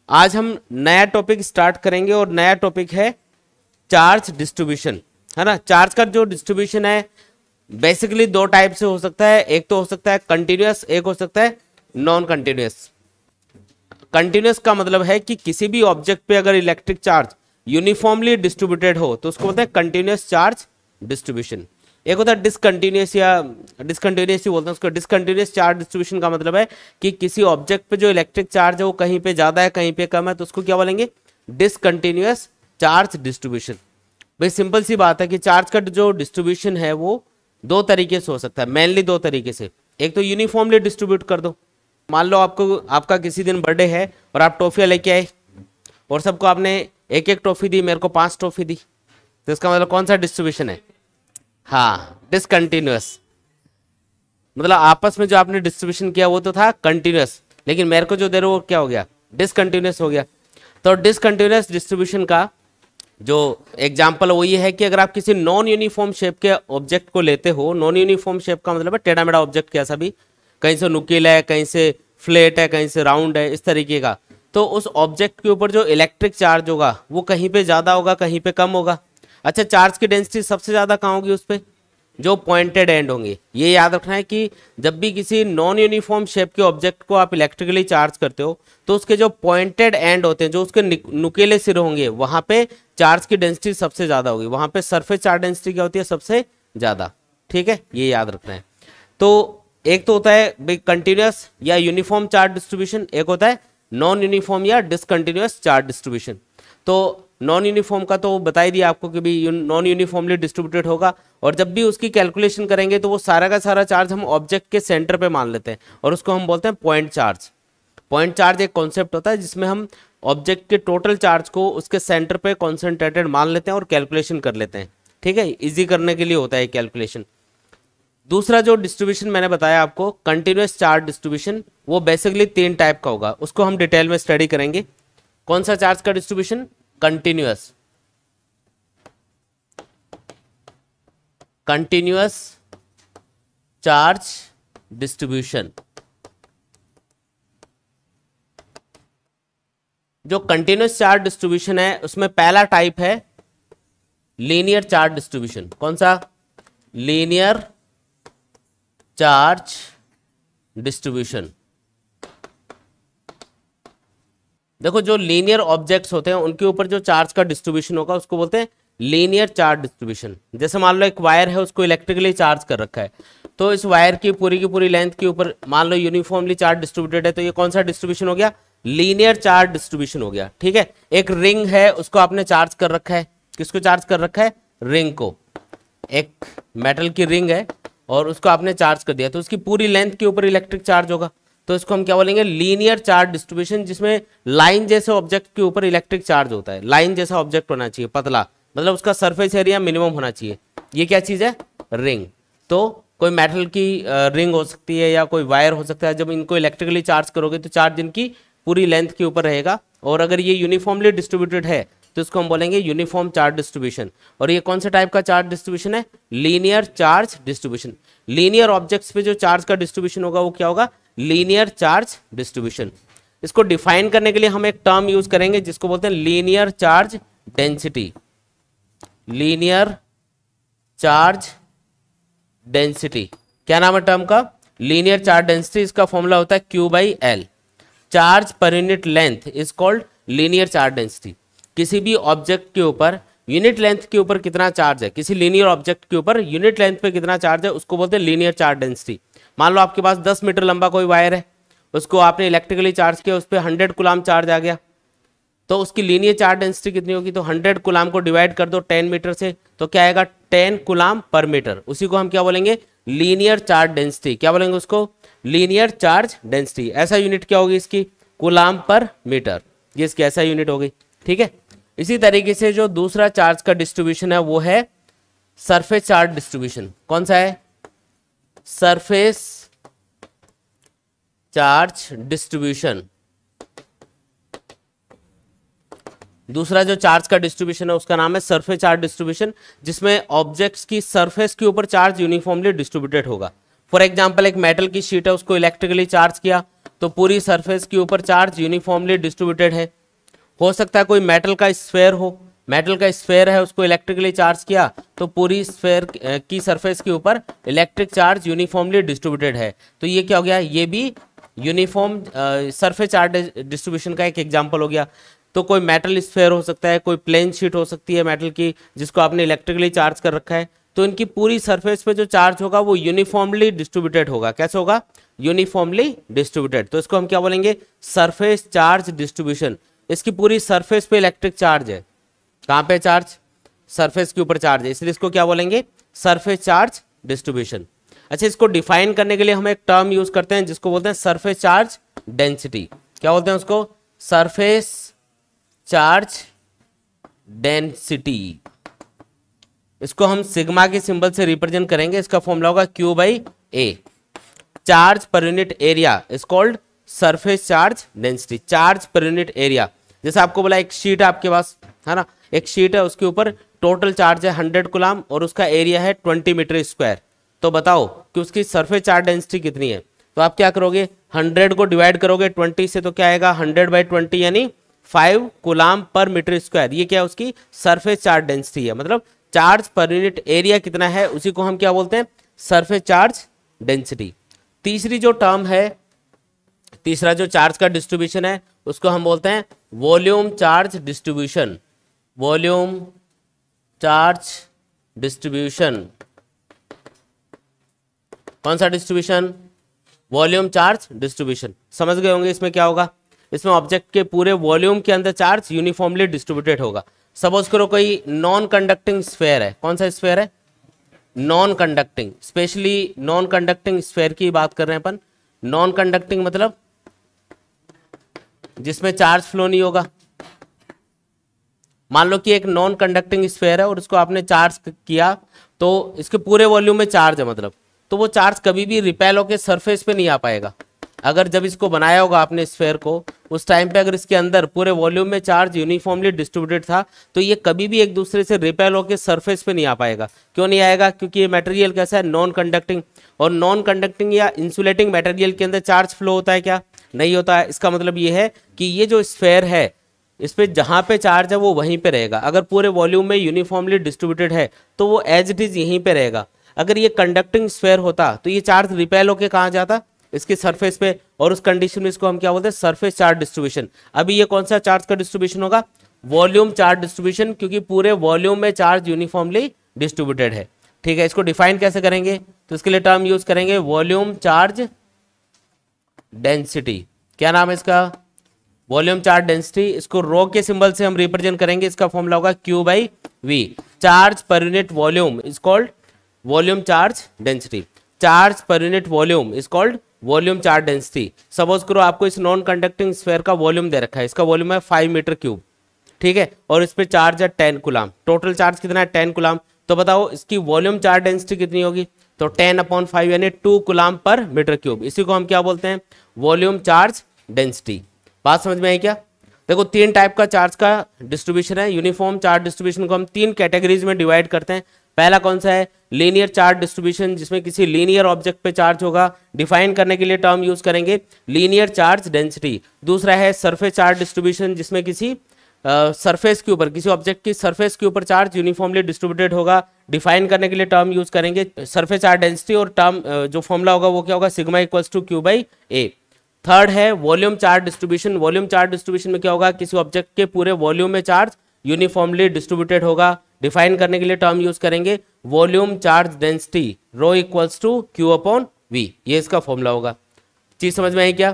आज हम नया टॉपिक स्टार्ट करेंगे और नया टॉपिक है चार्ज डिस्ट्रीब्यूशन, है ना। चार्ज का जो डिस्ट्रीब्यूशन है बेसिकली दो टाइप से हो सकता है, एक तो हो सकता है कंटिन्यूअस, एक हो सकता है नॉन कंटिन्यूअस। कंटिन्यूअस का मतलब है कि किसी भी ऑब्जेक्ट पे अगर इलेक्ट्रिक चार्ज यूनिफॉर्मली डिस्ट्रीब्यूटेड हो तो उसको बोलते हैं कंटिन्यूअस चार्ज डिस्ट्रीब्यूशन। एक होता है डिसकंटिन्यूअस या डिसकंटिन्यूअस ही बोलते हैं उसको। डिसकंटिन्यूअस चार्ज डिस्ट्रीब्यूशन का मतलब है कि किसी ऑब्जेक्ट पे जो इलेक्ट्रिक चार्ज है वो कहीं पे ज्यादा है कहीं पे कम है, तो उसको क्या बोलेंगे, डिसकंटिन्यूअस चार्ज डिस्ट्रीब्यूशन। भाई सिंपल सी बात है कि चार्ज का जो डिस्ट्रीब्यूशन है वो दो तरीके से हो सकता है, मेनली दो तरीके से। एक तो यूनिफॉर्मली डिस्ट्रीब्यूट कर दो, मान लो आपका किसी दिन बर्थडे है और आप टॉफियां लेके आए और सबको आपने एक एक टॉफी दी, मेरे को 5 टॉफी दी, तो इसका मतलब कौन सा डिस्ट्रीब्यूशन है, हाँ डिसकंटिन्यूअस। मतलब आपस में जो आपने डिस्ट्रीब्यूशन किया वो तो था कंटिन्यूअस, लेकिन मेरे को जो दे रहे हो वो क्या हो गया, डिसकंटिन्यूअस हो गया। तो डिसकंटिन्यूअस डिस्ट्रीब्यूशन का जो एग्जाम्पल वो ये है कि अगर आप किसी नॉन यूनिफॉर्म शेप के ऑब्जेक्ट को लेते हो, नॉन यूनिफॉर्म शेप का मतलब है टेढ़ा मेढ़ा ऑब्जेक्ट कैसा भी, कहीं से नुकीला है, कहीं से फ्लैट है, कहीं से राउंड है, इस तरीके का, तो उस ऑब्जेक्ट के ऊपर जो इलेक्ट्रिक चार्ज होगा वो कहीं पे ज्यादा होगा कहीं पे कम होगा। अच्छा, चार्ज की डेंसिटी सबसे ज्यादा कहाँ होगी, उस पर जो पॉइंटेड एंड होंगे। ये याद रखना है कि जब भी किसी नॉन यूनिफॉर्म शेप के ऑब्जेक्ट को आप इलेक्ट्रिकली चार्ज करते हो तो उसके जो पॉइंटेड एंड होते हैं, जो उसके नुकीले सिरे होंगे, वहां पे चार्ज की डेंसिटी सबसे ज्यादा होगी, वहां पे सरफेस चार्ज डेंसिटी क्या होती है, सबसे ज्यादा। ठीक है, ये याद रखना है। तो एक तो होता है कंटिन्यूअस या यूनिफॉर्म चार्ज डिस्ट्रीब्यूशन, एक होता है नॉन यूनिफॉर्म या डिसकंटिन्यूअस चार्ज डिस्ट्रीब्यूशन। तो नॉन यूनिफॉर्म का तो बता ही दिया आपको कि भी नॉन यूनिफॉर्मली डिस्ट्रीब्यूटेड होगा, और जब भी उसकी कैलकुलेशन करेंगे तो वो सारा का सारा चार्ज हम ऑब्जेक्ट के सेंटर पे मान लेते हैं और उसको हम बोलते हैं पॉइंट चार्ज। पॉइंट चार्ज एक कॉन्सेप्ट होता है जिसमें हम ऑब्जेक्ट के टोटल चार्ज को उसके सेंटर पे कॉन्सेंट्रेटेड मान लेते हैं और कैलकुलेशन कर लेते हैं। ठीक है, इजी करने के लिए होता है कैलकुलेशन। दूसरा जो डिस्ट्रीब्यूशन मैंने बताया आपको कंटिन्यूअस चार्ज डिस्ट्रीब्यूशन, वो बेसिकली 3 टाइप का होगा, उसको हम डिटेल में स्टडी करेंगे। कौन सा चार्ज का distribution, continuous, continuous charge distribution. जो कंटिन्यूअस चार्ज डिस्ट्रीब्यूशन है उसमें पहला टाइप है लीनियर चार्ज डिस्ट्रीब्यूशन। कौन सा, लीनियर चार्ज डिस्ट्रीब्यूशन। देखो जो लीनियर ऑब्जेक्ट्स होते हैं उनके ऊपर जो चार्ज का डिस्ट्रीब्यूशन होगा उसको बोलते हैं लीनियर चार्ज डिस्ट्रीब्यूशन। जैसे मान लो एक वायर है, उसको इलेक्ट्रिकली चार्ज कर रखा है, तो इस वायर की पूरी लेंथ के ऊपर मान लो यूनिफॉर्मली चार्ज डिस्ट्रीब्यूटेड है, तो ये कौन सा डिस्ट्रीब्यूशन हो गया, लीनियर चार्ज डिस्ट्रीब्यूशन हो गया। ठीक है, एक रिंग है उसको आपने चार्ज कर रखा है, किसको चार्ज कर रखा है, रिंग को। एक मेटल की रिंग है और उसको आपने चार्ज कर दिया, तो उसकी पूरी लेंथ के ऊपर इलेक्ट्रिक चार्ज होगा, तो इसको हम क्या बोलेंगे, लीनियर चार्ज डिस्ट्रीब्यूशन, जिसमें लाइन जैसे ऑब्जेक्ट के ऊपर इलेक्ट्रिक चार्ज होता है। लाइन जैसा ऑब्जेक्ट होना चाहिए, पतला, मतलब उसका सरफेस एरिया मिनिमम होना चाहिए। ये क्या चीज है, रिंग। तो कोई मेटल की रिंग हो सकती है या कोई वायर हो सकता है, जब इनको इलेक्ट्रिकली चार्ज करोगे तो चार्ज इनकी पूरी लेंथ के ऊपर रहेगा, और अगर ये यूनिफॉर्मली डिस्ट्रीब्यूटेड है तो इसको हम बोलेंगे यूनिफॉर्म चार्ज डिस्ट्रीब्यूशन। और ये कौन सा टाइप का चार्ज डिस्ट्रीब्यूशन है, linear charge distribution. Linear objects पे जो चार्ज का डिस्ट्रीब्यूशन होगा वो क्या होगा, लीनियर चार्ज डिस्ट्रीब्यूशन। इसको डिफाइन करने के लिए हम एक टर्म यूज करेंगे जिसको बोलते हैं linear charge density. Linear charge density, क्या नाम है टर्म का, लीनियर चार्ज डेंसिटी। इसका फॉर्मूला होता है Q/L। Charge per unit length is called linear charge density. किसी भी ऑब्जेक्ट के ऊपर यूनिट लेंथ के ऊपर कितना चार्ज है, किसी लीनियर ऑब्जेक्ट के ऊपर यूनिट लेंथ पे कितना चार्ज है, उसको बोलते हैं लीनियर चार्ज डेंसिटी। मान लो आपके पास 10 मीटर लंबा कोई वायर है, उसको आपने इलेक्ट्रिकली चार्ज किया, उस पर 100 कूलाम चार्ज आ गया, तो उसकी लीनियर चार्ज डेंसिटी कितनी होगी, तो 100 कूलाम को डिवाइड कर दो 10 मीटर से, तो क्या आएगा, 10 कूलाम पर मीटर। उसी को हम क्या बोलेंगे, लीनियर चार्ज डेंसिटी। क्या बोलेंगे उसको, लीनियर चार्ज डेंसिटी। ऐसा यूनिट क्या होगी इसकी, कूलाम पर मीटर, ये इसकी ऐसा यूनिट होगी। ठीक है, इसी तरीके से जो दूसरा चार्ज का डिस्ट्रीब्यूशन है वो है सरफेस चार्ज डिस्ट्रीब्यूशन। कौन सा है, सरफेस चार्ज डिस्ट्रीब्यूशन। दूसरा जो चार्ज का डिस्ट्रीब्यूशन है उसका नाम है सरफेस चार्ज डिस्ट्रीब्यूशन, जिसमें ऑब्जेक्ट्स की सरफेस के ऊपर चार्ज यूनिफॉर्मली डिस्ट्रीब्यूटेड होगा। फॉर एग्जांपल एक मेटल की शीट है, उसको इलेक्ट्रिकली चार्ज किया तो पूरी सरफेस के ऊपर चार्ज यूनिफॉर्मली डिस्ट्रीब्यूटेड है, हो सकता है कोई मेटल का स्फेयर हो, मेटल का स्फेयर है उसको इलेक्ट्रिकली चार्ज किया तो पूरी स्फेयर की सरफेस के ऊपर इलेक्ट्रिक चार्ज यूनिफॉर्मली डिस्ट्रीब्यूटेड है, तो ये क्या हो गया, ये भी यूनिफॉर्म सरफेस चार्ज डिस्ट्रीब्यूशन का एक एग्जांपल हो गया। तो कोई मेटल स्फेयर हो सकता है, कोई प्लेन शीट हो सकती है मेटल की जिसको आपने इलेक्ट्रिकली चार्ज कर रखा है, तो इनकी पूरी सरफेस पे जो चार्ज होगा वो यूनिफॉर्मली डिस्ट्रीब्यूटेड होगा। कैसे होगा, यूनिफॉर्मली डिस्ट्रीब्यूटेड। तो इसको हम क्या बोलेंगे, सरफेस चार्ज डिस्ट्रीब्यूशन। इसकी पूरी सरफेस पे इलेक्ट्रिक चार्ज है, कहाँ पे चार्ज, सरफेस के ऊपर चार्ज है, इसलिए इसको क्या बोलेंगे, सरफेस चार्ज डिस्ट्रीब्यूशन। अच्छा, इसको डिफाइन करने के लिए हम एक टर्म यूज करते हैं जिसको बोलते हैं सरफेस चार्ज डेंसिटी। क्या बोलते हैं उसको, सरफेस चार्ज डेंसिटी। इसको हम सिग्मा के सिंबल से रिप्रेजेंट करेंगे, इसका फॉर्मूला होगा Q by A. Charge per unit area is called surface charge density. Charge per unit area, जैसे आपको बोला एक शीट है आपके पास, है ना, एक शीट है उसके ऊपर टोटल चार्ज है 100 कूलम और उसका एरिया है 20 मीटर स्क्वायर, तो बताओ कि उसकी सरफेस चार्ज डेंसिटी कितनी है। तो आप क्या करोगे, 100 को डिवाइड करोगे 20 से, तो क्या आएगा 100 बाई 20 यानी 5 कूलम पर मीटर स्क्वायर। ये क्या है, उसकी सरफेस चार्ज डेंसिटी है, मतलब चार्ज पर यूनिट एरिया कितना है उसी को हम क्या बोलते हैं, सरफेस चार्ज डेंसिटी। तीसरी जो टर्म है, तीसरा जो चार्ज का डिस्ट्रीब्यूशन है उसको हम बोलते हैं volume charge distribution. Volume charge distribution, कौन सा डिस्ट्रीब्यूशन, वॉल्यूम चार्ज डिस्ट्रीब्यूशन। समझ गए होंगे इसमें क्या होगा, इसमें ऑब्जेक्ट के पूरे वॉल्यूम के अंदर चार्ज यूनिफॉर्मली डिस्ट्रीब्यूटेड होगा। सपोज करो कोई नॉन कंडक्टिंग स्फेयर है, कौन सा स्फेयर है, non conducting, specially non conducting sphere की बात कर रहे हैं अपन। नॉन कंडक्टिंग मतलब जिसमें चार्ज फ्लो नहीं होगा। मान लो कि एक नॉन कंडक्टिंग स्फेयर है और इसको आपने चार्ज किया तो इसके पूरे वॉल्यूम में चार्ज है, मतलब तो वो चार्ज कभी भी रिपेल होकर सरफेस पे नहीं आ पाएगा। अगर जब इसको बनाया होगा आपने स्फेयर को, उस टाइम पे अगर इसके अंदर पूरे वॉल्यूम में चार्ज यूनिफॉर्मली डिस्ट्रीब्यूटेड था तो ये कभी भी एक दूसरे से रिपेल होकर सरफेस पे नहीं आ पाएगा। क्यों नहीं आएगा, क्योंकि ये मटेरियल कैसा है, नॉन कंडक्टिंग, और नॉन कंडक्टिंग या इंसुलेटिंग मटेरियल के अंदर चार्ज फ्लो होता है क्या, नहीं होता है। इसका मतलब ये है कि ये जो स्फेयर है इस पे जहां पे चार्ज है वो वहीं पे रहेगा। अगर पूरे वॉल्यूम में यूनिफॉर्मली डिस्ट्रीब्यूटेड है तो वो एज इट इज यहीं पे रहेगा। अगर ये कंडक्टिंग स्फेयर होता तो ये चार्ज रिपेल होके कहाँ जाता, इसकी सरफेस पे, और उस कंडीशन में इसको हम क्या बोलते हैं, सरफेस चार्ज डिस्ट्रीब्यूशन। अभी ये कौन सा चार्ज का डिस्ट्रीब्यूशन होगा, वॉल्यूम चार्ज डिस्ट्रीब्यूशन, क्योंकि पूरे वॉल्यूम में चार्ज यूनिफॉर्मली डिस्ट्रीब्यूटेड है। ठीक है, इसको डिफाइन कैसे करेंगे, तो इसके लिए टर्म यूज करेंगे वॉल्यूम चार्ज डेंसिटी। क्या नाम है इसका, वॉल्यूम चार्ज डेंसिटी। इसको रो के सिंबल से हम रिप्रेजेंट करेंगे, इसका फॉर्मूला होगा Q by V। Charge per unit volume is called volume charge density. Charge per unit volume is called volume charge density. Suppose करो आपको इस नॉन कंडक्टिंग स्फेयर का वॉल्यूम दे रखा है, इसका वॉल्यूम है 5 मीटर क्यूब, ठीक है, और इस पे चार्ज है 10 कूलम। टोटल चार्ज कितना है, 10 कूलम। तो बताओ इसकी वॉल्यूम चार्ज डेंसिटी कितनी होगी, तो 10/5 यानी 2 कूलम पर मीटर क्यूब। इसी को हम क्या बोलते हैं, वॉल्यूम चार्ज डेंसिटी। बात समझ में आई क्या। देखो 3 टाइप का चार्ज का डिस्ट्रीब्यूशन है। यूनिफॉर्म चार्ज डिस्ट्रीब्यूशन को हम 3 कैटेगरीज में डिवाइड करते हैं। पहला कौन सा है, लीनियर चार्ज डिस्ट्रीब्यूशन, जिसमें किसी लीनियर ऑब्जेक्ट पे चार्ज होगा। डिफाइन करने के लिए टर्म यूज करेंगे लीनियर चार्ज डेंसिटी। दूसरा है सरफेस चार्ज डिस्ट्रीब्यूशन, जिसमें किसी सरफेस के ऊपर, किसी ऑब्जेक्ट की सरफेस के ऊपर चार्ज यूनिफॉर्मली डिस्ट्रीब्यूटेड होगा। डिफाइन करने के लिए टर्म यूज करेंगे सरफेस चार्ज डेंसिटी, और टर्म जो फॉर्मूला होगा वो क्या होगा, sigma equals to Q by A. Third है volume charge distribution. Volume charge distribution में क्या होगा, किसी ऑब्जेक्ट के पूरे वॉल्यूम में चार्ज यूनिफॉर्मली डिस्ट्रीब्यूटेड होगा। डिफाइन करने के लिए टर्म यूज करेंगे volume charge density, rho equals to Q upon V। ये इसका फॉर्मूला होगा। चीज समझ में आई क्या।